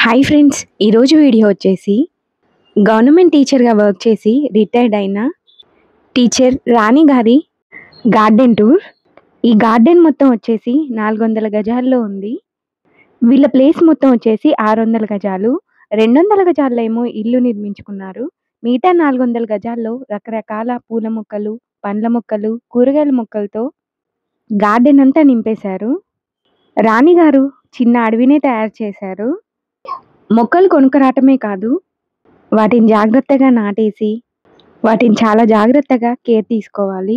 Hi friends! ఈరోజు video వచ్చేసి government టీచర్‌గా వర్క్ చేసి రిటైర్డ్ అయిన టీచర్ రాణి గారి గార్డెన్ టూర్. ఈ గార్డెన్ మొత్తం వచ్చేసి 400 గజాల్లో ఉంది. వీళ్ళ ప్లేస్ మొత్తం వచ్చేసి 600 గజాలు. 200 గజాల్లో ఏమో ఇల్లు నిర్మించుకున్నారు. మిగతా 400 గజాల్లో రకరకాల పూల మొక్కలు, పండ్ల మొక్కలు, కూరగాయల మొక్కలతో గార్డెన్ అంతా నింపేశారు. రాణి గారు చిన్న అడవినే తయారు చేశారు. మొక్కలు కొనుక్కరాటమే కాదు, వాటిని జాగ్రత్తగా నాటేసి, వాటిని చాలా జాగ్రత్తగా కేర్ తీసుకోవాలి.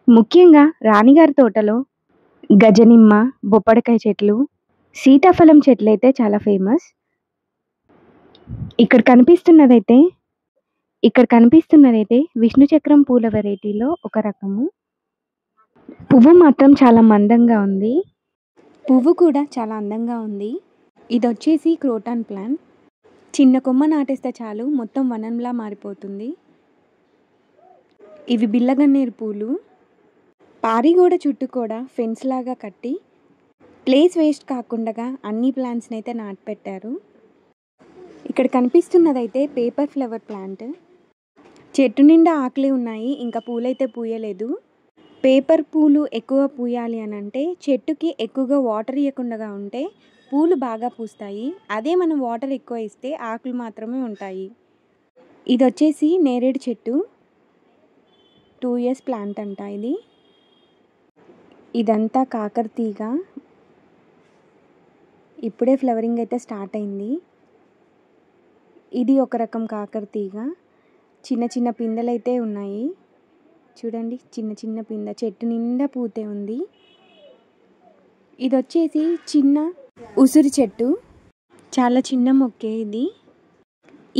ముఖ్యంగా రాణిగారి తోటలో గజనిమ్మ, బొప్పడికాయ చెట్లు, సీతాఫలం చెట్లయితే చాలా ఫేమస్. ఇక్కడ కనిపిస్తున్నదైతే విష్ణు చక్రం పూల వెరైటీలో ఒక రకము. పువ్వు మాత్రం చాలా మందంగా ఉంది. పువ్వు కూడా చాలా అందంగా ఉంది. ఇది వచ్చేసి క్రోటాన్ ప్లాంట్. చిన్న కొమ్మ నాటేస్తే చాలు మొత్తం వనంలా మారిపోతుంది. ఇవి బిల్లగన్నేరు పూలు. పారిగోడ చుట్టూ కూడా ఫెన్స్ లాగా కట్టి ప్లేస్ వేస్ట్ కాకుండా అన్ని ప్లాంట్స్ని అయితే నాటి పెట్టారు. ఇక్కడ కనిపిస్తున్నదైతే పేపర్ ఫ్లవర్ ప్లాంట్. చెట్టు నిండా ఆకులే ఉన్నాయి, ఇంకా పూలైతే పూయలేదు. పేపర్ పూలు ఎక్కువ పూయాలి అని అంటే చెట్టుకి ఎక్కువగా వాటర్ ఇవ్వకుండా ఉంటే పూలు బాగా పూస్తాయి. అదే మనం వాటర్ ఎక్కువ ఇస్తే ఆకులు మాత్రమే ఉంటాయి. ఇది వచ్చేసి నేరేడు చెట్టు. 2 years ప్లాంట్ అంట ఇది. ఇదంతా కాకర తీగ. ఇప్పుడే ఫ్లవరింగ్ అయితే స్టార్ట్ అయింది. ఇది ఒక రకం కాకర తీగ. చిన్న చిన్న పిందెలు అయితే ఉన్నాయి. చూడండి, చిన్న చిన్న పిందె, చెట్టు నిండా పూతే ఉంది. ఇది వచ్చేసి చిన్న ఉసిరి చెట్టు. చాలా చిన్న మొక్కే ఇది.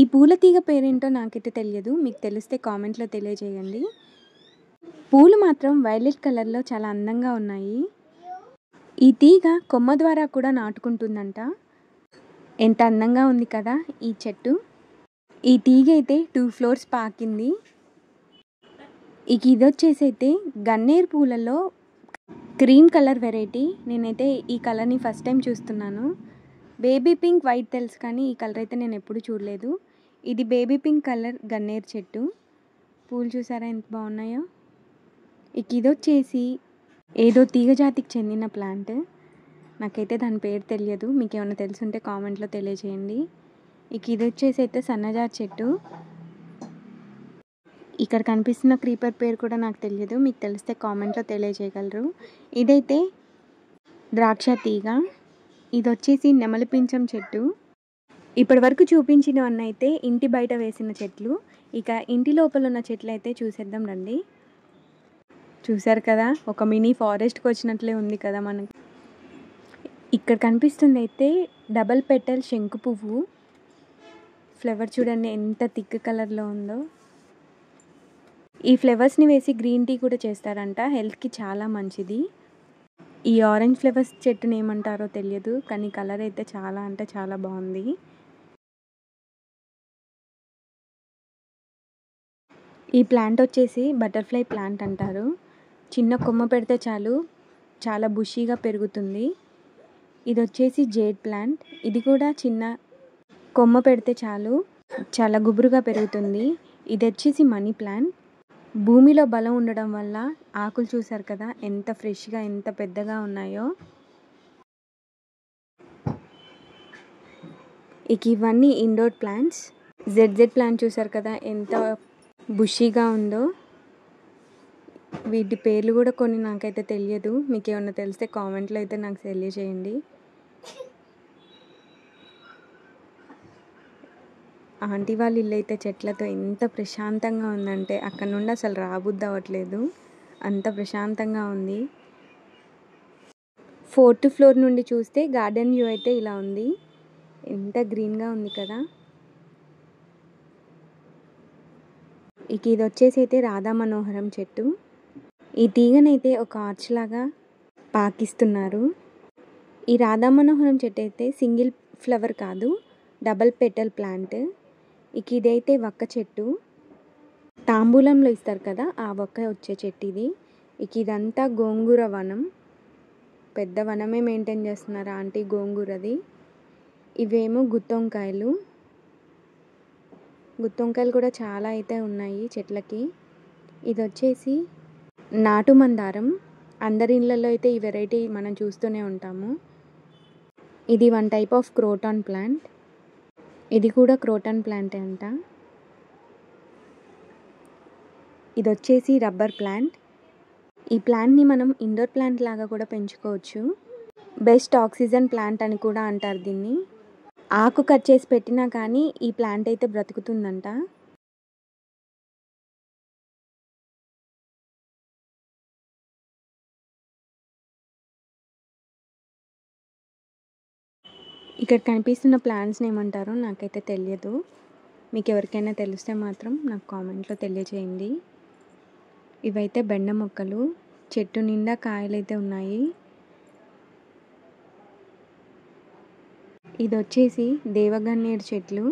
ఈ పూల తీగ పేరేంటో నాకైతే తెలియదు, మీకు తెలిస్తే కామెంట్లో తెలియజేయండి. పూలు మాత్రం వైలెట్ కలర్లో చాలా అందంగా ఉన్నాయి. ఈ తీగ కొమ్మ ద్వారా కూడా నాటుకుంటుందంట. ఎంత అందంగా ఉంది కదా ఈ చెట్టు. ఈ తీగ అయితే 2 floors పాకింది. ఇది వచ్చేసి అయితే గన్నేరు పూలలో క్రీమ్ కలర్ వెరైటీ. నేనైతే ఈ కలర్ని ఫస్ట్ టైం చూస్తున్నాను. బేబీ పింక్, వైట్ తెలుసు కానీ ఈ కలర్ అయితే నేను ఎప్పుడు చూడలేదు. ఇది బేబీ పింక్ కలర్ గన్నేరు చెట్టు. పూలు చూసారా ఎంత బాగున్నాయో. ఇది వచ్చేసి ఏదో తీగ జాతికి చెందిన ప్లాంట్. నాకైతే దాని పేరు తెలియదు, మీకు ఏమైనా తెలుసుంటే కామెంట్లో తెలియజేయండి. ఇది వచ్చేసి అయితే సన్నజాతి చెట్టు. ఇక్కడ కనిపిస్తున్న క్రీపర్ పేరు కూడా నాకు తెలియదు, మీకు తెలిస్తే కామెంట్లో తెలియజేయగలరు. ఇదైతే ద్రాక్ష తీగ. ఇది వచ్చేసి నెమలి పించం చెట్టు. ఇప్పటి వరకు చూపించినవన్నీ అయితే ఇంటి బయట వేసిన చెట్లు. ఇక ఇంటి లోపల ఉన్న చెట్లు అయితే చూసేద్దాం రండి. చూసారు కదా, ఒక మినీ ఫారెస్ట్కి వచ్చినట్లే ఉంది కదా మనకి. ఇక్కడ కనిపిస్తుంది అయితే డబల్ పెటల్ శంకు పువ్వు. ఫ్లవర్ చూడండి ఎంత థిక్ కలర్లో ఉందో. ఈ ఫ్లవర్స్ని వేసి గ్రీన్ టీ కూడా చేస్తారంట, హెల్త్కి చాలా మంచిది. ఈ ఆరెంజ్ ఫ్లవర్స్ చెట్టుని ఏమంటారో తెలియదు, కానీ కలర్ అయితే చాలా అంటే చాలా బాగుంది. ఈ ప్లాంట్ వచ్చేసి బటర్ఫ్లై ప్లాంట్ అంటారు. చిన్న కొమ్మ పెడితే చాలు చాలా బుషీగా పెరుగుతుంది. ఇది వచ్చేసి జేడ్ ప్లాంట్. ఇది కూడా చిన్న కొమ్మ పెడితే చాలు చాలా గుబురుగా పెరుగుతుంది. ఇది వచ్చేసి మనీ ప్లాంట్. భూమిలో బలం ఉండడం వల్ల ఆకులు చూసారు కదా ఎంత ఫ్రెష్గా ఎంత పెద్దగా ఉన్నాయో. ఇవన్నీ ఇండోర్ ప్లాంట్స్. జెడ్ ప్లాంట్ చూసారు కదా ఎంత బుషీగా ఉందో. వీటి పేర్లు కూడా కొన్ని నాకైతే తెలియదు, మీకు ఏమన్నా తెలిస్తే కామెంట్లో అయితే నాకు తెలియజేయండి. ఆంటీ వాళ్ళ ఇల్లు అయితే చెట్లతో ఎంత ప్రశాంతంగా ఉందంటే అక్కడ నుండి అసలు రాబుద్ది అవ్వట్లేదు, అంత ప్రశాంతంగా ఉంది. 4th floor నుండి చూస్తే గార్డెన్ వ్యూ అయితే ఇలా ఉంది. ఎంత గ్రీన్గా ఉంది కదా. ఇది వచ్చేసి అయితే రాధా మనోహరం చెట్టు. ఈ తీగనైతే ఒక ఆర్చ్ లాగా పాకిస్తున్నారు. ఈ రాధా మనోహరం చెట్టు అయితే సింగిల్ ఫ్లవర్ కాదు, డబల్ పెటల్ ప్లాంట్. ఇదైతే వక్క చెట్టు. తాంబూలంలో ఇస్తారు కదా ఆ వక్క వచ్చే చెట్టు ఇది. ఇదంతా గోంగూర వనం. పెద్ద వనమే మెయింటైన్ చేస్తున్నారు ఆంటీ గోంగూరది. ఇవేమో గుత్తొంకాయలు. గుత్తొంకాయలు కూడా చాలా అయితే ఉన్నాయి చెట్లకి. ఇదొచ్చేసి నాటు మందారం. అందరి ఇళ్ళల్లో అయితే ఈ వెరైటీ మనం చూస్తూనే ఉంటాము. ఇది one type of croton plant. ఇది కూడా క్రోటాన్ ప్లాంటే అంట. ఇదొచ్చేసి రబ్బర్ ప్లాంట్. ఈ ప్లాంట్ని మనం ఇండోర్ ప్లాంట్ లాగా కూడా పెంచుకోవచ్చు. బెస్ట్ ఆక్సిజన్ ప్లాంట్ అని కూడా అంటారు దీన్ని. ఆకు కట్ చేసి పెట్టినా కానీ ఈ ప్లాంట్ అయితే బ్రతుకుతుందంట. ఇక్కడ కనిపిస్తున్న ప్లాంట్స్ని ఏమంటారో నాకైతే తెలియదు. మీకు ఎవరికైనా తెలిస్తే మాత్రం నాకు కామెంట్లో తెలియజేయండి. ఇవైతే బెండ మొక్కలు. చెట్టు నిండా కాయలైతే ఉన్నాయి. ఇది వచ్చేసి దేవగన్నేరు చెట్లు.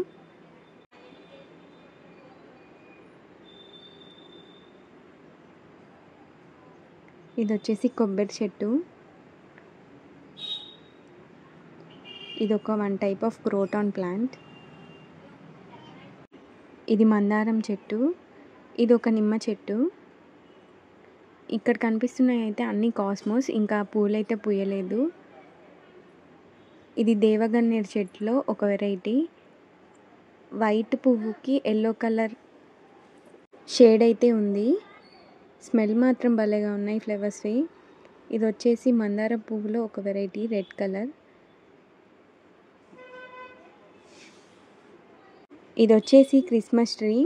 ఇది వచ్చేసి కొబ్బరి చెట్టు. ఇది ఒక one type of croton plant. ఇది మందారం చెట్టు. ఇది ఒక నిమ్మ చెట్టు. ఇక్కడ కనిపిస్తున్నాయి అయితే అన్ని కాస్మోస్, ఇంకా పూలైతే పూయలేదు. ఇది దేవగన్నేరు చెట్టులో ఒక వెరైటీ. వైట్ పువ్వుకి ఎల్లో కలర్ షేడ్ అయితే ఉంది. స్మెల్ మాత్రం భలేగా ఉన్నాయి ఫ్లవర్స్వి. ఇది వచ్చేసి మందారం పువ్వులో ఒక వెరైటీ, రెడ్ కలర్. ఇది వచ్చేసి క్రిస్మస్ ట్రీ.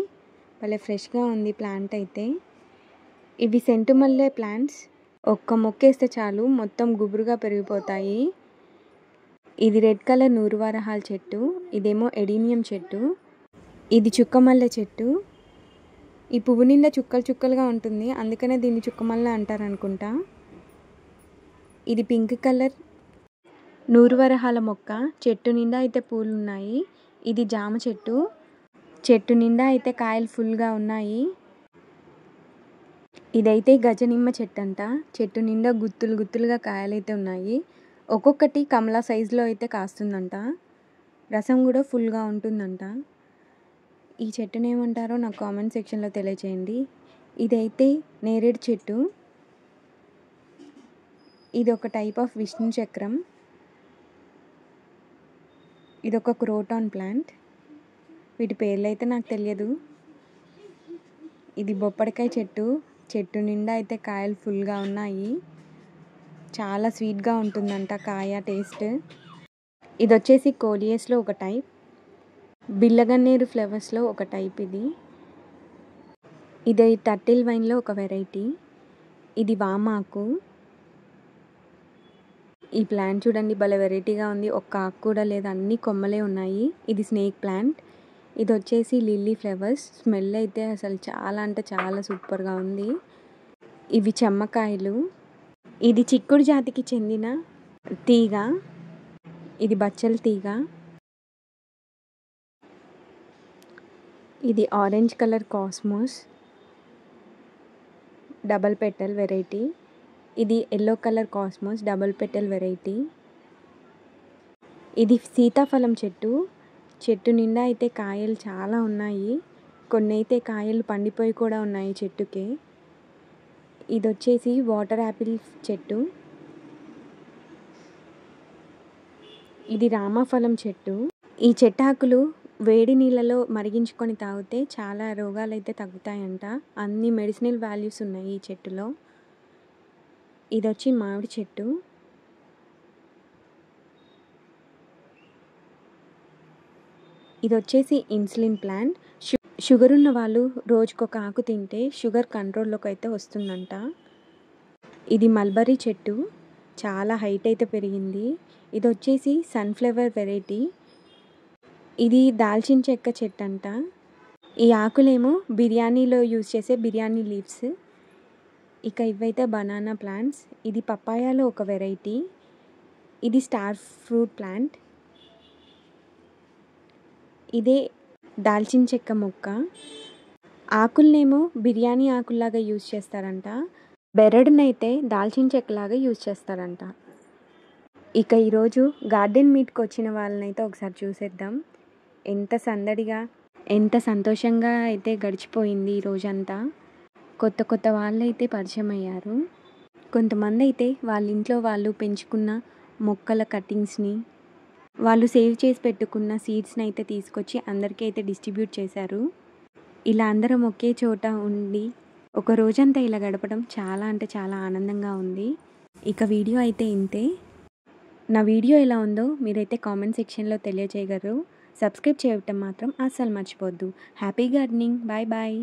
భలే ఫ్రెష్గా ఉంది ప్లాంట్ అయితే. ఇవి సెంటు మల్లె ప్లాంట్స్. ఒక్క మొక్కేస్తే చాలు మొత్తం గుబురుగా పెరిగిపోతాయి. ఇది రెడ్ కలర్ నూరువారహాల చెట్టు. ఇదేమో ఎడీనియం చెట్టు. ఇది చుక్కమల్లె చెట్టు. ఈ పువ్వు నిండా చుక్కలు చుక్కలుగా ఉంటుంది, అందుకనే దీన్ని చుక్కమల్లె అంటారు అనుకుంటా. ఇది పింక్ కలర్ నూరువరహాల మొక్క. చెట్టు నిండా అయితే పూలు ఉన్నాయి. ఇది జామ చెట్టు. చెట్టు నిండా అయితే కాయలు ఫుల్గా ఉన్నాయి. ఇదైతే గజనిమ్మ చెట్టు అంట. చెట్టు నిండా గుత్తులు గుత్తులుగా కాయలైతే ఉన్నాయి. ఒక్కొక్కటి కమలా సైజులో అయితే కాస్తుందంట. రసం కూడా ఫుల్గా ఉంటుందంట. ఈ చెట్టుని ఏమంటారో నాకు కామెంట్ సెక్షన్లో తెలియచేయండి. ఇదైతే నేరేడు చెట్టు. ఇది ఒక టైప్ ఆఫ్ విష్ణు చక్రం. ఇది ఒక క్రోటాన్ ప్లాంట్. వీటి పేర్లు అయితే నాకు తెలియదు. ఇది బొప్పడికాయ చెట్టు. చెట్టు నిండా అయితే కాయలు ఫుల్గా ఉన్నాయి. చాలా స్వీట్గా ఉంటుందంట కాయ టేస్ట్. ఇది వచ్చేసి కోలియస్లో ఒక టైప్. బిల్లగన్నేరు ఫ్లవర్స్లో ఒక టైప్ ఇది. ఇది టర్టిల్ వైన్లో ఒక వెరైటీ. ఇది వామాకు. ఈ ప్లాంట్ చూడండి భలే వెరైటీగా ఉంది. ఒక్క ఆకు కూడా లేదు, అన్ని కొమ్మలే ఉన్నాయి. ఇది స్నేక్ ప్లాంట్. ఇది వచ్చేసి లిల్లీ ఫ్లవర్స్. స్మెల్ అయితే అసలు చాలా అంటే చాలా సూపర్గా ఉంది. ఇవి చెమ్మకాయలు. ఇది చిక్కుడు జాతికి చెందిన తీగ. ఇది బచ్చల తీగ. ఇది orange colour cosmos double petal variety. ఇది yellow colour cosmos double petal variety. ఇది సీతాఫలం చెట్టు. చెట్టు నిండా అయితే కాయలు చాలా ఉన్నాయి. కొన్ని అయితే కాయలు పండిపోయి కూడా ఉన్నాయి చెట్టుకే. ఇది వచ్చేసి వాటర్ యాపిల్ చెట్టు. ఇది రామఫలం చెట్టు. ఈ చెట్టాకులు వేడి నీళ్ళలో మరిగించుకొని తాగితే చాలా రోగాలు అయితే తగ్గుతాయంట. అన్ని మెడిసినల్ వాల్యూస్ ఉన్నాయి ఈ చెట్టులో. ఇది వచ్చి మామిడి చెట్టు. ఇది వచ్చేసి ఇన్సులిన్ ప్లాంట్. షుగర్ ఉన్న వాళ్ళు రోజుకొక ఆకు తింటే షుగర్ కంట్రోల్లోకి అయితే వస్తుందంట. ఇది మల్బరీ చెట్టు. చాలా హైట్ అయితే పెరిగింది. ఇది వచ్చేసి సన్ఫ్లవర్ వెరైటీ. ఇది దాల్చిన చెక్క చెట్టు అంట. ఈ ఆకులేమో బిర్యానీలో యూజ్ చేసే బిర్యానీ లీవ్స్. ఇక ఇవైతే బనానా ప్లాంట్స్. ఇది పపాయాలో ఒక వెరైటీ. ఇది స్టార్ ఫ్రూట్ ప్లాంట్. ఇదే దాల్చిన చెక్క మొక్క. ఆకులనేమో బిర్యానీ ఆకుల్లాగా యూజ్ చేస్తారంట. బెరడునైతే దాల్చిన చెక్కలాగా యూజ్ చేస్తారంట. ఇక ఈరోజు గార్డెన్ మీట్‌కి వచ్చిన వాళ్ళనైతే ఒకసారి చూసేద్దాం. ఎంత సందడిగా, ఎంత సంతోషంగా అయితే గడిచిపోయింది ఈ రోజంతా. కొత్త కొత్త వాళ్ళైతే పరిచయమయ్యారు. కొంతమందైతే వాళ్ళ ఇంట్లో వాళ్ళు పెంచుకున్న మొక్కల కటింగ్స్‌ని, వాళ్ళు సేవ్ చేసి పెట్టుకున్న సీడ్స్‌ని అయితే తీసుకొచ్చి అందరికీ అయితే డిస్ట్రిబ్యూట్ చేశారు. ఇలా అందరం ఒకే చోట ఉండి ఒక రోజంతా ఇలా గడపడం చాలా అంటే చాలా ఆనందంగా ఉంది. ఇక వీడియో అయితే ఇంతే. నా వీడియో ఎలా ఉందో మీరైతే కామెంట్ సెక్షన్‌లో తెలియజేయగలరు. సబ్స్క్రైబ్ చేయటం మాత్రం అస్సలు మర్చిపోవద్దు. Happy gardening. Bye bye.